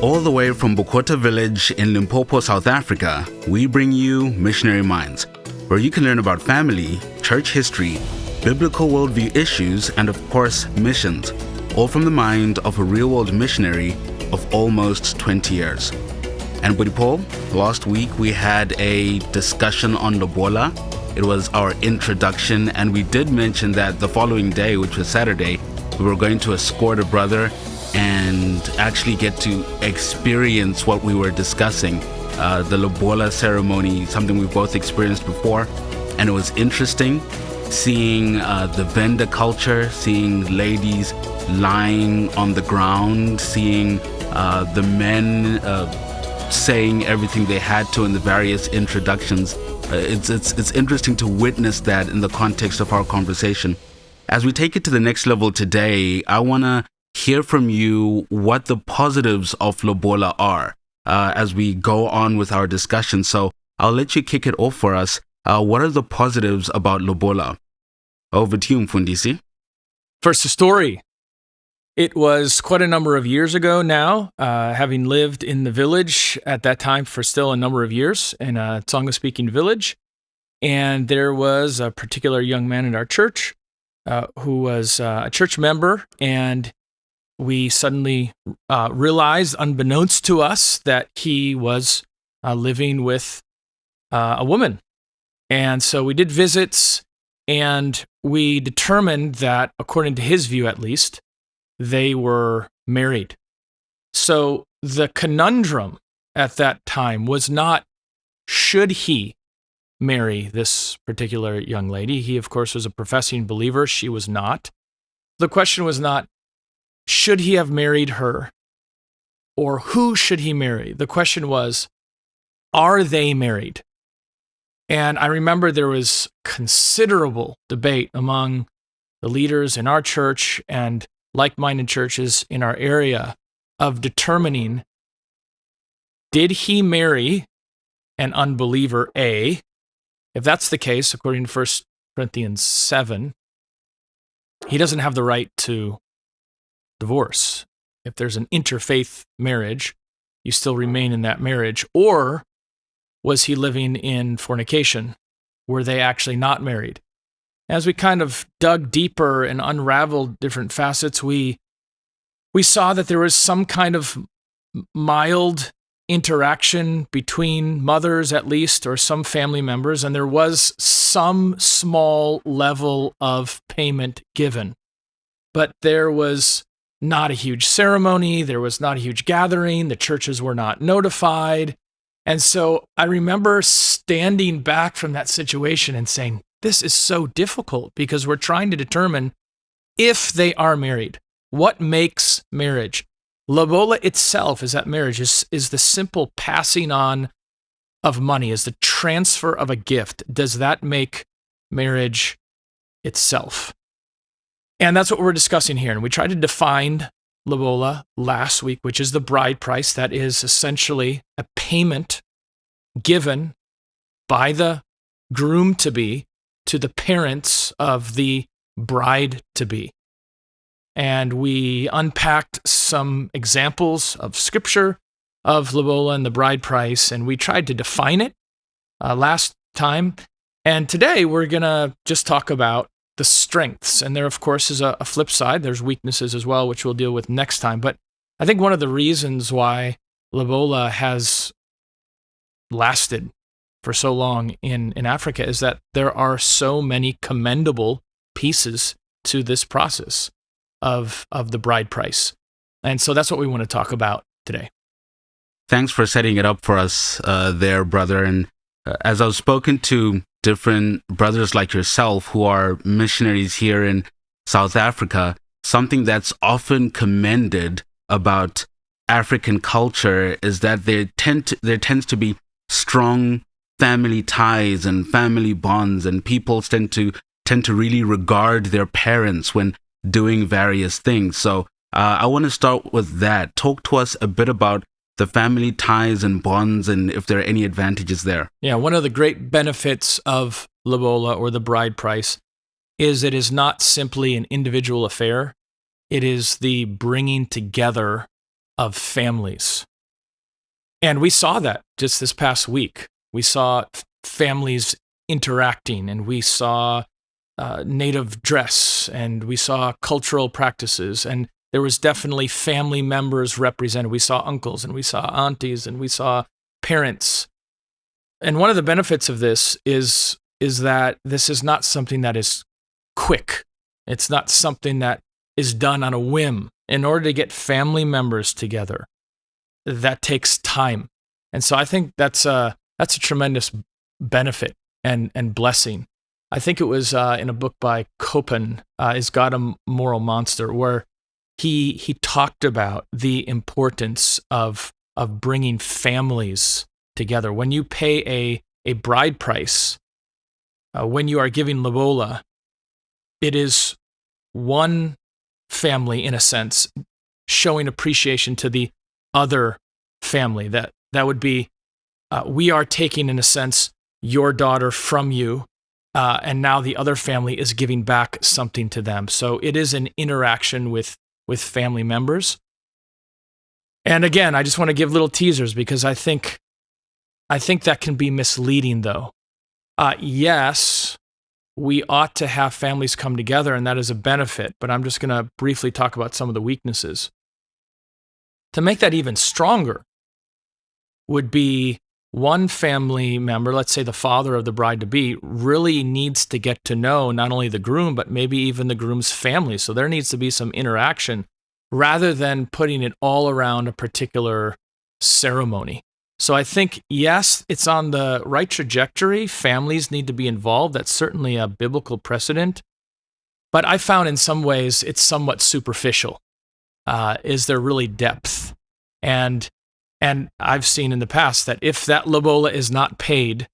All the way from Bokota village in Limpopo, South Africa, we bring you Missionary Minds, where you can learn about family, church history, biblical worldview issues, and of course, missions, all from the mind of a real-world missionary of almost 20 years. And Buddy Paul, last week we had a discussion on Lobola. It was our introduction, and we did mention that the following day, which was Saturday, we were going to escort a brother and actually get to experience what we were discussing, the Lobola ceremony, something we've both experienced before. And it was interesting seeing the vendor culture, seeing ladies lying on the ground, seeing the men saying everything they had to in the various introductions. It's interesting to witness that in the context of our conversation. As we take it to the next level today, I want to hear from you what the positives of Lobola are as we go on with our discussion. So I'll let you kick it off for us. What are the positives about Lobola? Over to you, Mfundisi. First, the story. It was quite a number of years ago now, having lived in the village at that time for still a number of years in a Tsonga-speaking village. And there was a particular young man in our church who was a church member, and we suddenly realized, unbeknownst to us, that he was living with a woman. And so we did visits, and we determined that, according to his view at least, they were married. So the conundrum at that time was not, should he marry this particular young lady? He, of course, was a professing believer. She was not. The question was not, should he have married her? Or who should he marry? The question was, are they married? And I remember there was considerable debate among the leaders in our church and like-minded churches in our area of determining, did he marry an unbeliever, A? If that's the case, according to 1 Corinthians 7, he doesn't have the right to divorce. If there's an interfaith marriage, you still remain in that marriage. Or was he living in fornication? Were they actually not married? As we kind of dug deeper and unraveled different facets, we saw that there was some kind of mild interaction between mothers, at least, or some family members, and there was some small level of payment given. But there was not a huge ceremony, there was not a huge gathering, the churches were not notified. And so I remember standing back from that situation and saying, this is so difficult because we're trying to determine if they are married. What makes marriage? Lobola itself is that marriage is the simple passing on of money, is the transfer of a gift. Does that make marriage itself? And that's what we're discussing here. And we tried to define Lobola last week, which is the bride price. That is essentially a payment given by the groom-to-be to the parents of the bride-to-be. And we unpacked some examples of scripture of Lobola and the bride price, and we tried to define it last time. And today we're going to just talk about the strengths. And there, of course, is a flip side. There's weaknesses as well, which we'll deal with next time. But I think one of the reasons why Lobola has lasted for so long in Africa is that there are so many commendable pieces to this process of the bride price. And so that's what we want to talk about today. Thanks for setting it up for us there, brother. And as I've spoken to different brothers like yourself who are missionaries here in South Africa, something that's often commended about African culture is that there tends to be strong family ties and family bonds, and people tend to really regard their parents when doing various things. So I want to start with that. Talk to us a bit about the family ties and bonds and if there are any advantages there. Yeah, one of the great benefits of Lobola or the bride price is it is not simply an individual affair. It is the bringing together of families. And we saw that just this past week. We saw families interacting, and we saw native dress, and we saw cultural practices, and there was definitely family members represented. We saw uncles, and we saw aunties, and we saw parents. And one of the benefits of this is that this is not something that is quick. It's not something that is done on a whim. In order to get family members together, that takes time. And so I think that's a tremendous benefit and blessing. I think it was in a book by Copen, Is God a Moral Monster?, where he talked about the importance of bringing families together. When you pay a bride price, when you are giving Lobola, it is one family, in a sense, showing appreciation to the other family. That would be, we are taking, in a sense, your daughter from you, and now the other family is giving back something to them. So it is an interaction with family members. And again, I just want to give little teasers because I think that can be misleading, though. Yes, we ought to have families come together, and that is a benefit, but I'm just going to briefly talk about some of the weaknesses. To make that even stronger would be one family member, let's say the father of the bride-to-be, really needs to get to know not only the groom, but maybe even the groom's family. So there needs to be some interaction rather than putting it all around a particular ceremony. So I think, yes, it's on the right trajectory. Families need to be involved. That's certainly a biblical precedent. But I found in some ways it's somewhat superficial. Is there really depth? And I've seen in the past that if that lobola is not paid,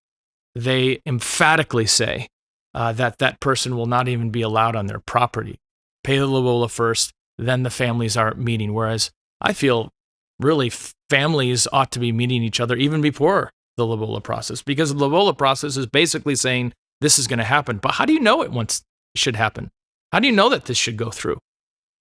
they emphatically say that person will not even be allowed on their property. Pay the lobola first, then the families are meeting. Whereas I feel really families ought to be meeting each other even before the lobola process, because the lobola process is basically saying this is going to happen. But how do you know it once should happen? How do you know that this should go through?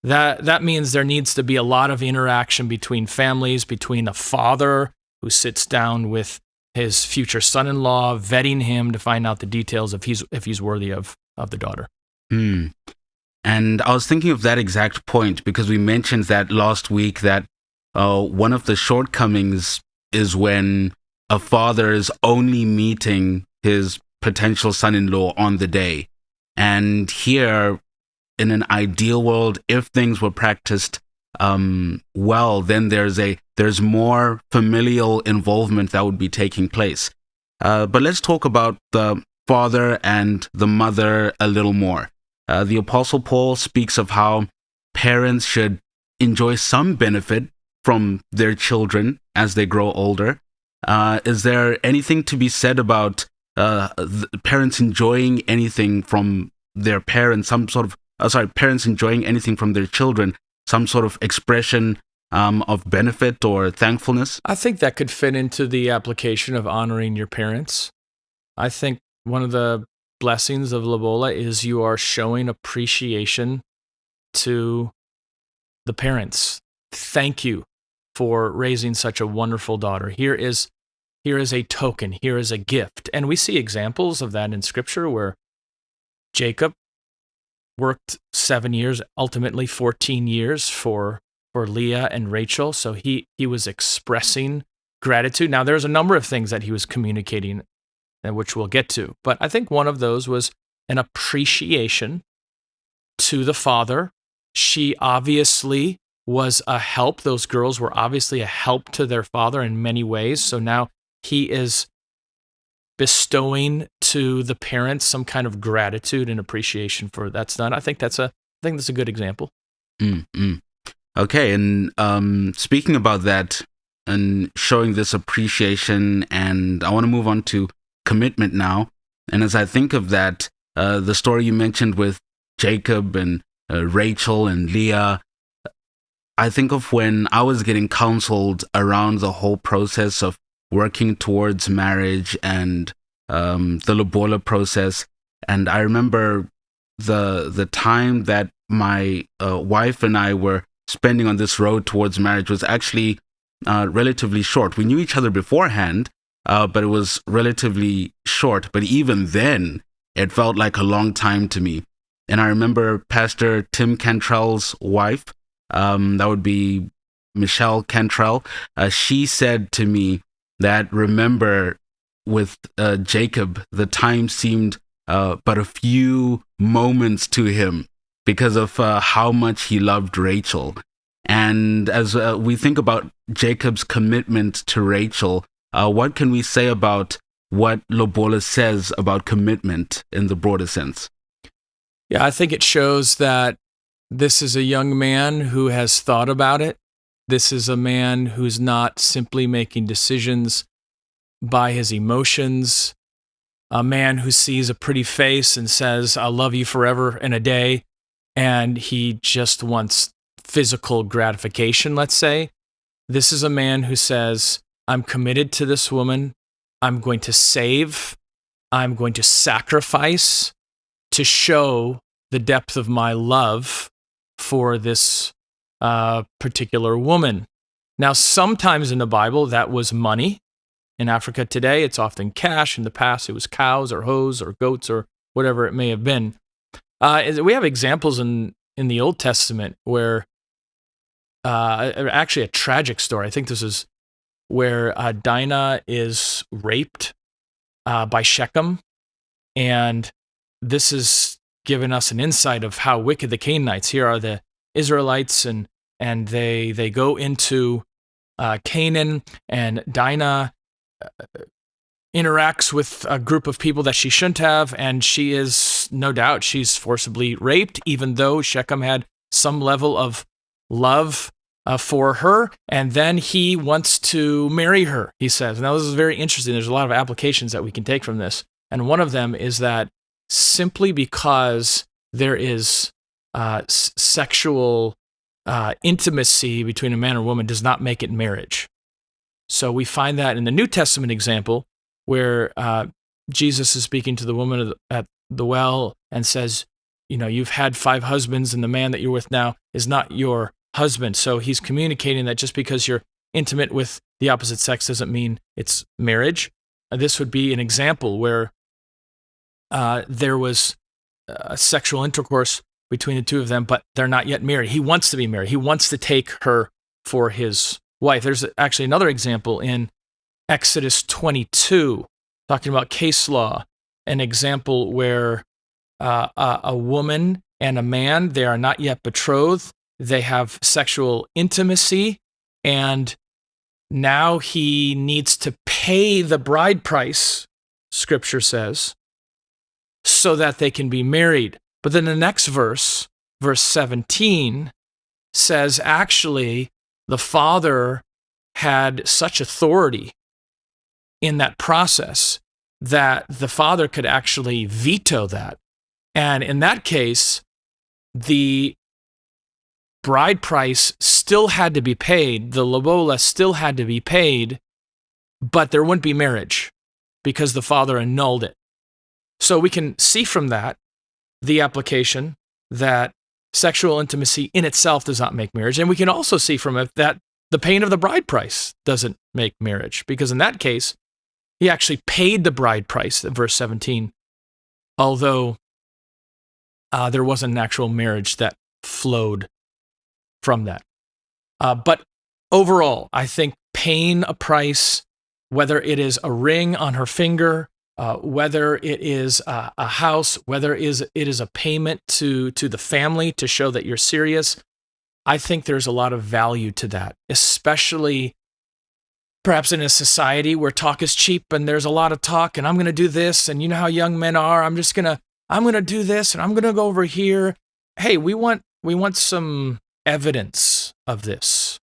That means there needs to be a lot of interaction between families, between a father who sits down with his future son-in-law, vetting him to find out the details if he's worthy of the daughter. And I was thinking of that exact point because we mentioned that last week that one of the shortcomings is when a father is only meeting his potential son-in-law on the day. And here, in an ideal world, if things were practiced well, then there's more familial involvement that would be taking place. But let's talk about the father and the mother a little more. The Apostle Paul speaks of how parents should enjoy some benefit from their children as they grow older. Is there anything to be said about parents enjoying anything from their parents, parents enjoying anything from their children, some sort of expression of benefit or thankfulness? I think that could fit into the application of honoring your parents. I think one of the blessings of Lobola is you are showing appreciation to the parents. Thank you for raising such a wonderful daughter. Here is a token. Here is a gift. And we see examples of that in Scripture where Jacob worked 7 years, ultimately 14 years for Leah and Rachel. So he was expressing gratitude. Now, there's a number of things that he was communicating, and which we'll get to. But I think one of those was an appreciation to the father. She obviously was a help. Those girls were obviously a help to their father in many ways. So now he is bestowing to the parents some kind of gratitude and appreciation for that's done. I think that's a good example. Okay, and speaking about that and showing this appreciation, and I want to move on to commitment now. And as I think of that, the story you mentioned with Jacob and Rachel and Leah, I think of when I was getting counseled around the whole process of working towards marriage and the Lobola process. And I remember the time that my wife and I were spending on this road towards marriage was actually relatively short. We knew each other beforehand, but it was relatively short. But even then, it felt like a long time to me. And I remember Pastor Tim Cantrell's wife, that would be Michelle Cantrell, she said to me that, remember, with Jacob, the time seemed but a few moments to him because of how much he loved Rachel. And as we think about Jacob's commitment to Rachel, what can we say about what Lobola says about commitment in the broader sense? Yeah, I think it shows that this is a young man who has thought about it. This is a man who's not simply making decisions by his emotions, a man who sees a pretty face and says, I'll love you forever and a day, and he just wants physical gratification, let's say. This is a man who says, I'm committed to this woman. I'm going to save. I'm going to sacrifice to show the depth of my love for this particular woman. Now, sometimes in the Bible, that was money. In Africa today, it's often cash. In the past, it was cows or hoes or goats or whatever it may have been. We have examples in the Old Testament where, actually a tragic story. I think this is where Dinah is raped by Shechem. And this has given us an insight of how wicked the Canaanites. Here are the Israelites, and they go into Canaan, and Dinah interacts with a group of people that she shouldn't have, and she is, no doubt, she's forcibly raped, even though Shechem had some level of love for her, and then he wants to marry her, he says. Now, this is very interesting. There's a lot of applications that we can take from this, and one of them is that simply because there is sexual intimacy between a man and woman does not make it marriage. So we find that in the New Testament example where Jesus is speaking to the woman at the well and says, you know, you've had 5 husbands and the man that you're with now is not your husband. So he's communicating that just because you're intimate with the opposite sex doesn't mean it's marriage. This would be an example where there was sexual intercourse between the two of them, but they're not yet married. He wants to be married. He wants to take her for his wife. There's actually another example in Exodus 22, talking about case law, an example where a woman and a man, they are not yet betrothed. They have sexual intimacy, and now he needs to pay the bride price, Scripture says, so that they can be married. But then the next verse, verse 17, says actually the father had such authority in that process that the father could actually veto that. And in that case, the bride price still had to be paid, the lobola still had to be paid, but there wouldn't be marriage because the father annulled it. So we can see from that the application that sexual intimacy in itself does not make marriage. And we can also see from it that the paying of the bride price doesn't make marriage, because in that case, he actually paid the bride price, verse 17, although there wasn't an actual marriage that flowed from that. But overall, I think paying a price, whether it is a ring on her finger, whether it is a house, whether it is a payment to the family to show that you're serious, I think there's a lot of value to that, especially perhaps in a society where talk is cheap and there's a lot of talk and I'm going to do this, and you know how young men are, I'm going to do this and I'm going to go over here. Hey, we want some evidence of this.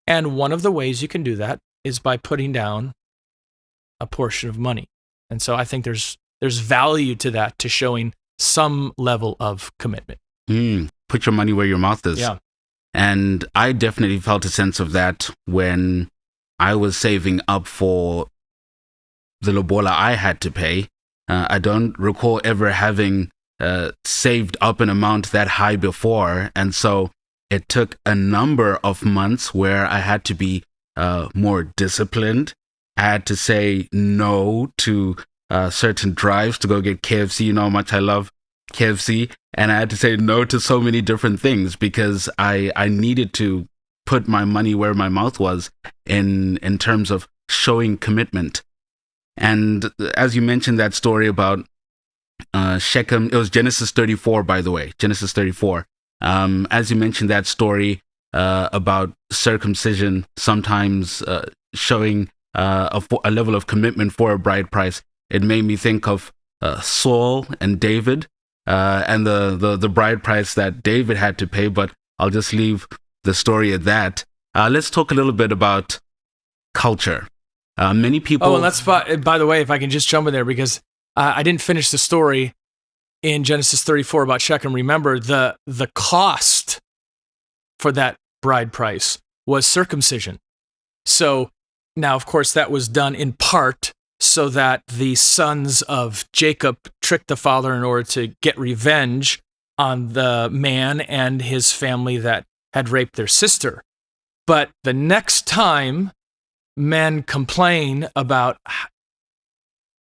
And one of the ways you can do that is by putting down a portion of money. And so I think there's value to that, to showing some level of commitment. Put your money where your mouth is. Yeah. And I definitely felt a sense of that when I was saving up for the lobola I had to pay. I don't recall ever having saved up an amount that high before. And so it took a number of months where I had to be more disciplined. I had to say no to certain drives to go get KFC. You know how much I love KFC. And I had to say no to so many different things because I needed to put my money where my mouth was in terms of showing commitment. And as you mentioned that story about Shechem, it was Genesis 34, by the way, Genesis 34. As you mentioned that story about circumcision, sometimes showing a level of commitment for a bride price, it made me think of Saul and David and the bride price that David had to pay, but I'll just leave the story at that. Let's talk a little bit about culture. Many people... Oh, and let's, by the way, if I can just jump in there, because I didn't finish the story in Genesis 34 about Shechem. Remember, the cost for that bride price was circumcision. So now, of course, that was done in part so that the sons of Jacob tricked the father in order to get revenge on the man and his family that had raped their sister. But the next time men complain about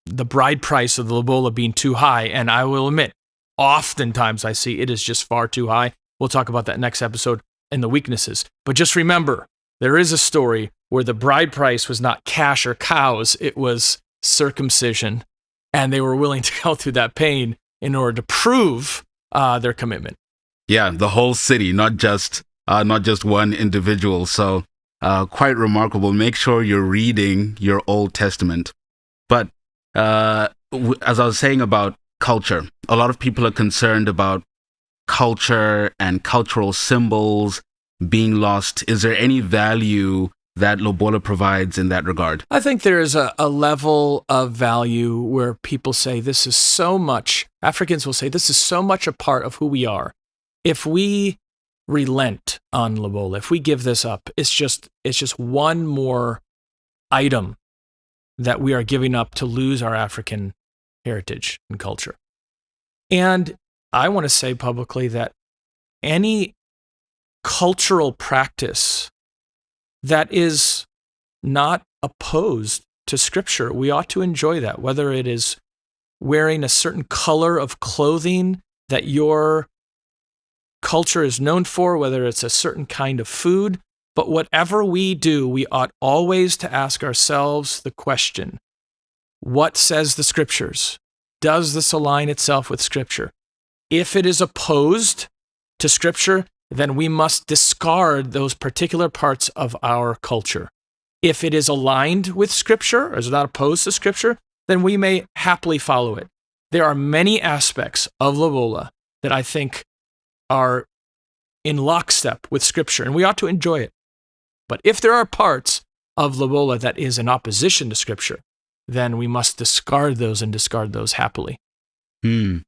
the bride price of the Lobola being too high, and I will admit, oftentimes I see it is just far too high. We'll talk about that next episode and the weaknesses. But just remember, there is a story where the bride price was not cash or cows, it was circumcision, and they were willing to go through that pain in order to prove their commitment. Yeah, the whole city, not just one individual. So quite remarkable. Make sure you're reading your Old Testament. But as I was saying about culture, a lot of people are concerned about culture and cultural symbols being lost. Is there any value that Lobola provides in that regard? I think there is a level of value where people say this is so much, Africans will say this is so much a part of who we are. If we relent on Lobola, if we give this up, it's just one more item that we are giving up to lose our African heritage and culture. And I want to say publicly that any cultural practice that is not opposed to Scripture, we ought to enjoy that, whether it is wearing a certain color of clothing that your culture is known for, whether it's a certain kind of food. But whatever we do, we ought always to ask ourselves the question, what says the Scriptures? Does this align itself with Scripture? If it is opposed to Scripture, then we must discard those particular parts of our culture. If it is aligned with Scripture, or is not opposed to Scripture, then we may happily follow it. There are many aspects of Lobola that I think are in lockstep with Scripture, and we ought to enjoy it. But if there are parts of Lobola that is in opposition to Scripture, then we must discard those and discard those happily. And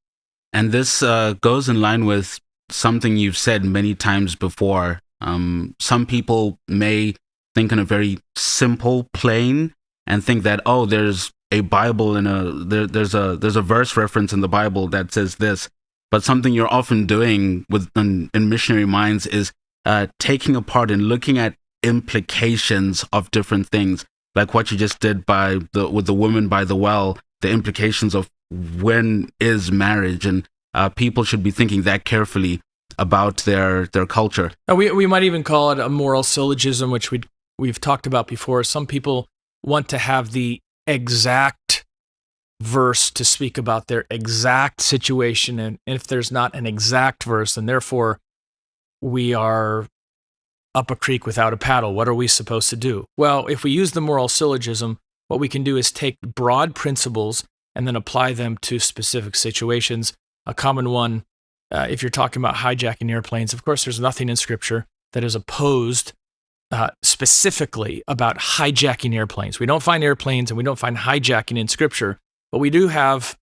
this goes in line with something you've said many times before. Some people may think in a very simple plane and think that, oh, there's a Bible and there's a verse reference in the Bible that says this. But something you're often doing in Missionary Minds is taking apart and looking at implications of different things, like what you just did with the woman by the well, the implications of when is marriage, and people should be thinking that carefully about their culture. We might even call it a moral syllogism, which we've talked about before. Some people want to have the exact verse to speak about their exact situation, and if there's not an exact verse, then therefore we are up a creek without a paddle. What are we supposed to do? Well, if we use the moral syllogism, what we can do is take broad principles and then apply them to specific situations. A common one, if you're talking about hijacking airplanes, of course, there's nothing in Scripture that is opposed specifically about hijacking airplanes. We don't find airplanes and we don't find hijacking in Scripture, but we do have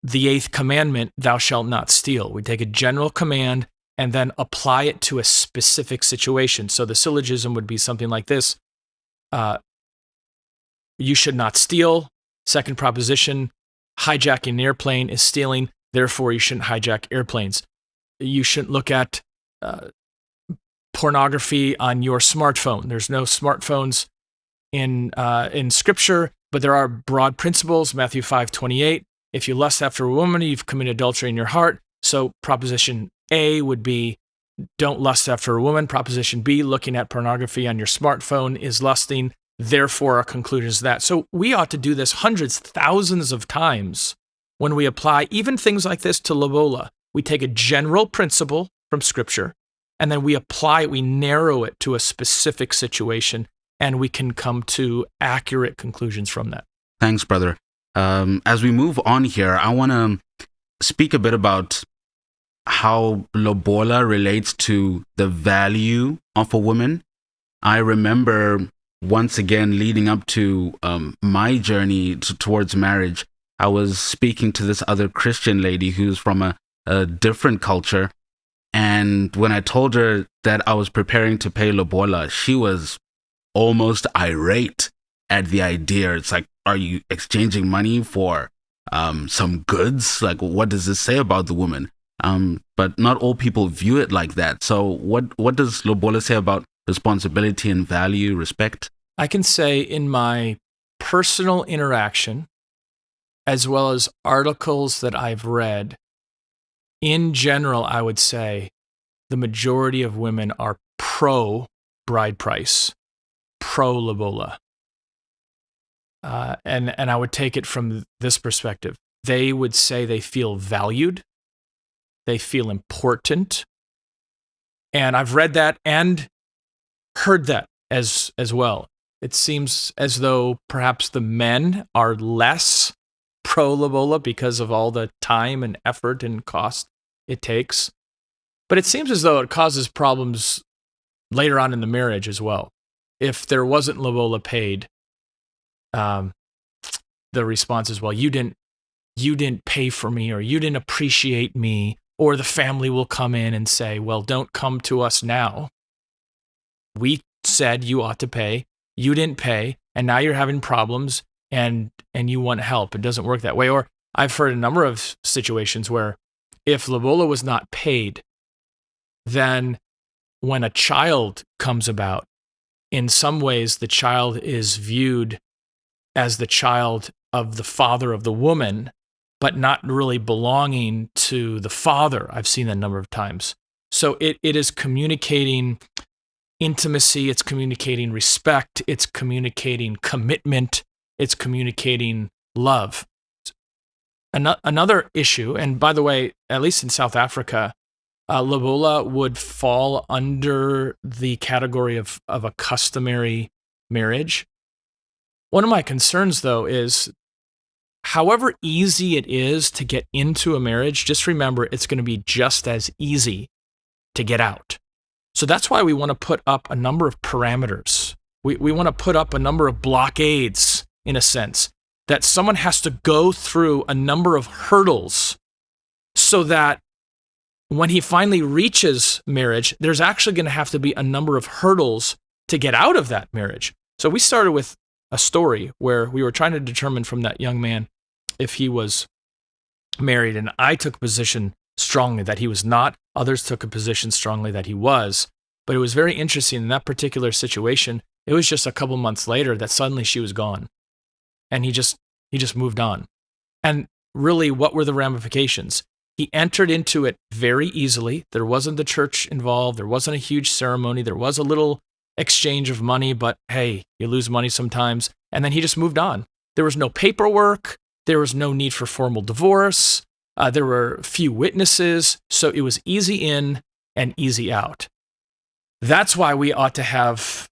the 8th commandment, thou shalt not steal. We take a general command and then apply it to a specific situation. So the syllogism would be something like this. You should not steal. Second proposition, hijacking an airplane is stealing. Therefore, you shouldn't hijack airplanes. You shouldn't look at pornography on your smartphone. There's no smartphones in Scripture, but there are broad principles. Matthew 5:28. If you lust after a woman, you've committed adultery in your heart. So proposition A would be, don't lust after a woman. Proposition B, looking at pornography on your smartphone is lusting. Therefore, our conclusion is that. So we ought to do this hundreds, thousands of times when we apply even things like this to Lobola. We take a general principle from Scripture, and then we apply it, we narrow it to a specific situation, and we can come to accurate conclusions from that. Thanks, brother. As we move on here, I want to speak a bit about how Lobola relates to the value of a woman. I remember once again, leading up to my journey towards marriage, I was speaking to this other Christian lady who's from a different culture. And when I told her that I was preparing to pay Lobola, she was almost irate at the idea. It's like, are you exchanging money for some goods? Like, what does this say about the woman? But not all people view it like that. So what does Lobola say about responsibility and value, respect? I can say in my personal interaction, as well as articles that I've read, in general, I would say the majority of women are pro bride price, pro Lobola. And I would take it from this perspective. They would say they feel valued, they feel important. And I've read that and heard that as well. It seems as though perhaps the men are less pro Lobola because of all the time and effort and cost it takes. But it seems as though it causes problems later on in the marriage as well. If there wasn't Lobola paid, the response is, well, you didn't pay for me, or you didn't appreciate me, or the family will come in and say, well, don't come to us now. We said you ought to pay, you didn't pay, and now you're having problems and you want help. It doesn't work that way. Or I've heard a number of situations where if Lobola was not paid, then when a child comes about, in some ways the child is viewed as the child of the father of the woman, but not really belonging to the father. I've seen that a number of times. So it is communicating intimacy, it's communicating respect, it's communicating commitment, it's communicating love. Another issue, and by the way, at least in South Africa, Lobola would fall under the category of a customary marriage. One of my concerns, though, is however easy it is to get into a marriage, just remember it's going to be just as easy to get out. So that's why we want to put up a number of parameters. We want to put up a number of blockades, in a sense, that someone has to go through a number of hurdles so that when he finally reaches marriage, there's actually going to have to be a number of hurdles to get out of that marriage. So we started with a story where we were trying to determine from that young man if he was married, and I took a position strongly that he was not. Others took a position strongly that he was. But it was very interesting in that particular situation. It was just a couple months later that suddenly she was gone, and he just moved on. And really, what were the ramifications? He entered into it very easily. There wasn't the church involved. There wasn't a huge ceremony. There was a little exchange of money, but hey, you lose money sometimes. And then he just moved on. There was no paperwork. There was no need for formal divorce. There were few witnesses. So it was easy in and easy out. That's why we ought to have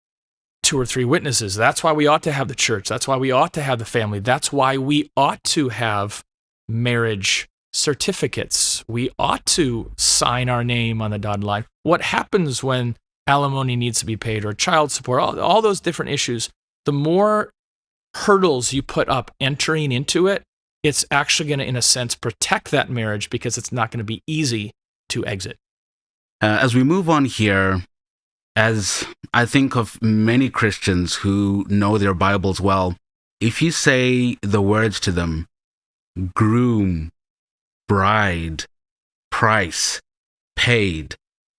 2 or 3 witnesses. That's why we ought to have the church. That's why we ought to have the family. That's why we ought to have marriage certificates. We ought to sign our name on the dotted line. What happens when alimony needs to be paid or child support, all those different issues, the more hurdles you put up entering into it, it's actually going to, in a sense, protect that marriage because it's not going to be easy to exit. As we move on here, as I think of many Christians who know their Bibles well, if you say the words to them, groom, bride, price, paid,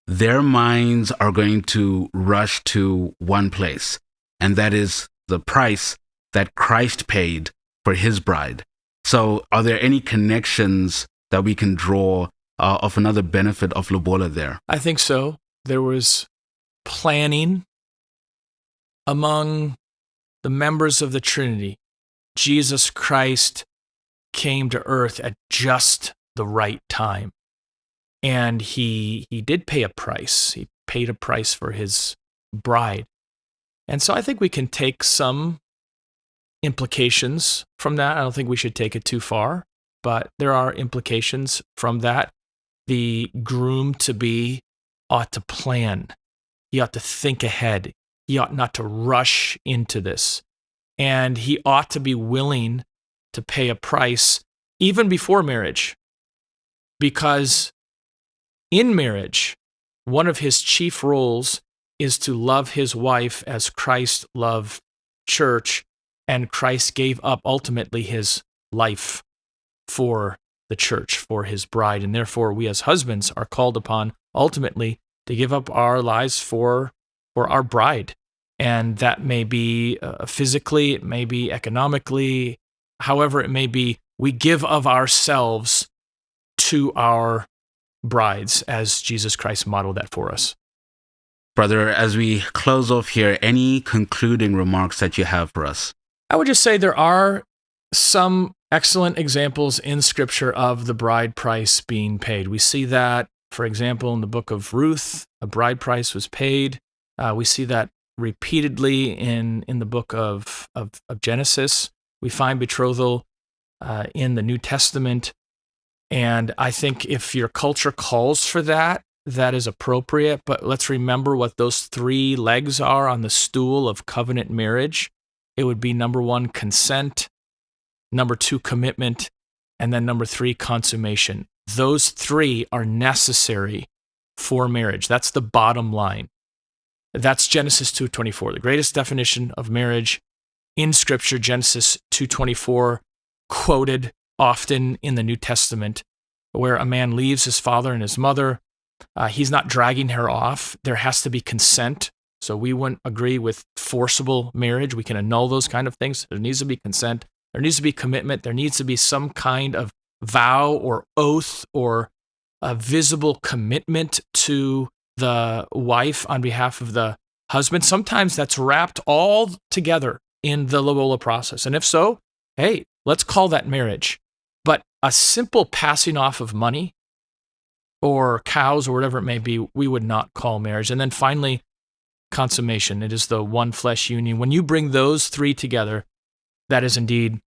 their minds are going to rush to one place, and that is the price that Christ paid for his bride. So are there any connections that we can draw of another benefit of Lobola there? I think so. There was planning among the members of the Trinity. Jesus Christ came to earth at just the right time. And he did pay a price. He paid a price for his bride. And so I think we can take some implications from that. I don't think we should take it too far, but there are implications from that. The groom-to-be ought to plan. He ought to think ahead. He ought not to rush into this. And he ought to be willing to pay a price even before marriage. Because in marriage, one of his chief roles is to love his wife as Christ loved church, and Christ gave up ultimately his life for the church, for his bride. And therefore, we as husbands are called upon ultimately to give up our lives for our bride. And that may be physically, it may be economically, however it may be, we give of ourselves to our brides as Jesus Christ modeled that for us. Brother, as we close off here, any concluding remarks that you have for us? I would just say there are some excellent examples in Scripture of the bride price being paid. We see that, for example, in the book of Ruth, a bride price was paid. We see that repeatedly in the book of Genesis. We find betrothal in the New Testament. And I think if your culture calls for that, that is appropriate. But let's remember what those three legs are on the stool of covenant marriage. It would be number one, consent, number two, commitment, and then number three, consummation. Those three are necessary for marriage. That's the bottom line. That's Genesis 2:24, the greatest definition of marriage in Scripture. Genesis 2:24, quoted often in the New Testament, where a man leaves his father and his mother. He's not dragging her off. There has to be consent. So we wouldn't agree with forcible marriage. We can annul those kind of things. There needs to be consent. There needs to be commitment. There needs to be some kind of vow or oath or a visible commitment to the wife on behalf of the husband. Sometimes that's wrapped all together in the Lobola process. And if so, hey, let's call that marriage. But a simple passing off of money or cows or whatever it may be, we would not call marriage. And then finally, consummation. It is the one flesh union. When you bring those three together, that is indeed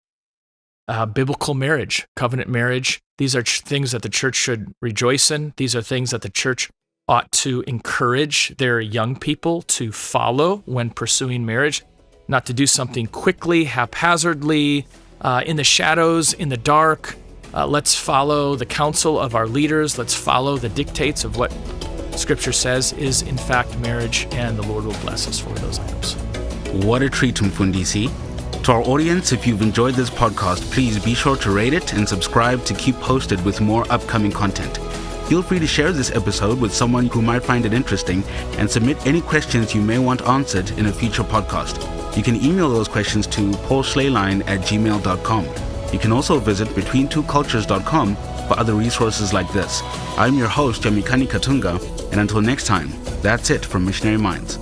biblical marriage, covenant marriage. These are things that the church should rejoice in. These are things that the church ought to encourage their young people to follow when pursuing marriage, not to do something quickly, haphazardly, in the shadows, in the dark. Let's follow the counsel of our leaders. Let's follow the dictates of what Scripture says is in fact marriage, and the Lord will bless us for those items. What a treat, Mfundisi. To our audience, if you've enjoyed this podcast, please be sure to rate it and subscribe to keep posted with more upcoming content. Feel free to share this episode with someone who might find it interesting and submit any questions you may want answered in a future podcast. You can email those questions to paulschleiline@gmail.com. You can also visit betweentwocultures.com for other resources like this. I'm your host, Yamikani Katunga, and until next time, that's it from Missionary Minds.